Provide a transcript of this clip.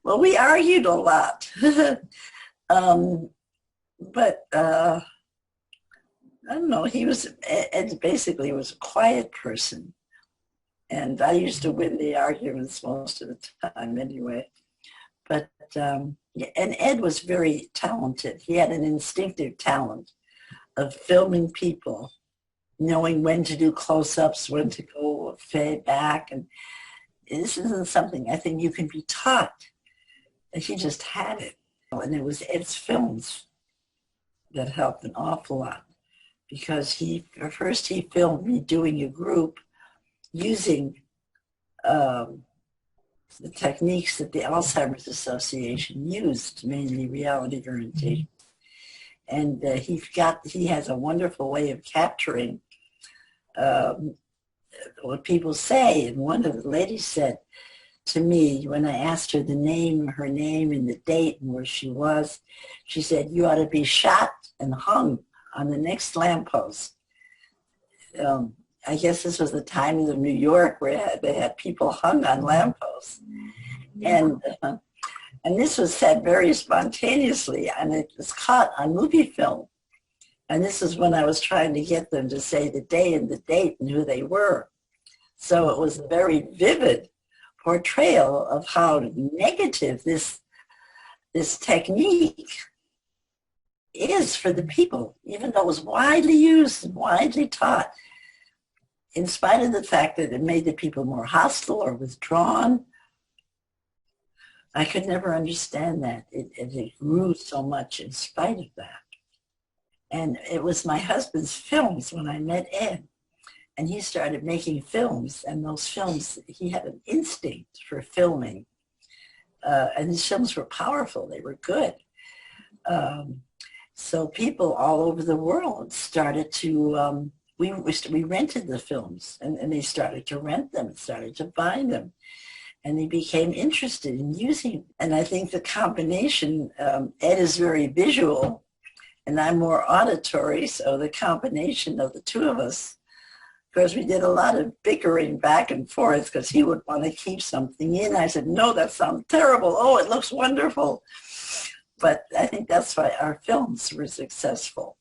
Well, we argued a lot. um, but I don't know, Ed basically was a quiet person. And I used to win the arguments most of the time anyway. But, yeah, and Ed was very talented. He had an instinctive talent of filming people, knowing when to do close-ups, when to go fade back. And this isn't something I think you can be taught. And he just had it. And it was Ed's films that helped an awful lot because first he filmed me doing a group using the techniques that the Alzheimer's Association used, mainly reality orientation. And he has a wonderful way of capturing um, what people say. And one of the ladies said to me when I asked her her name and the date and where she was, she said, "You ought to be shot and hung on the next lamppost." I guess this was the times of New York where they had people hung on lampposts. And and this was said very spontaneously, and it was caught on movie film. And this is when I was trying to get them to say the day and the date and who they were. So it was a very vivid portrayal of how negative this technique is for the people, even though it was widely used and widely taught, in spite of the fact that it made the people more hostile or withdrawn. I could never understand that. It grew so much in spite of that. And it was my husband's films when I met Ed. And he started making films. And those films, he had an instinct for filming. And his films were powerful. They were good. So people all over the world started to, we rented the films. And they started to rent them and started to buy them. And they became interested in using. And I think the combination, Ed is very visual and I'm more auditory, so the combination of the two of us, because we did a lot of bickering back and forth because he would want to keep something in. I said, "No, that sounds terrible. Oh, it looks wonderful." But I think that's why our films were successful.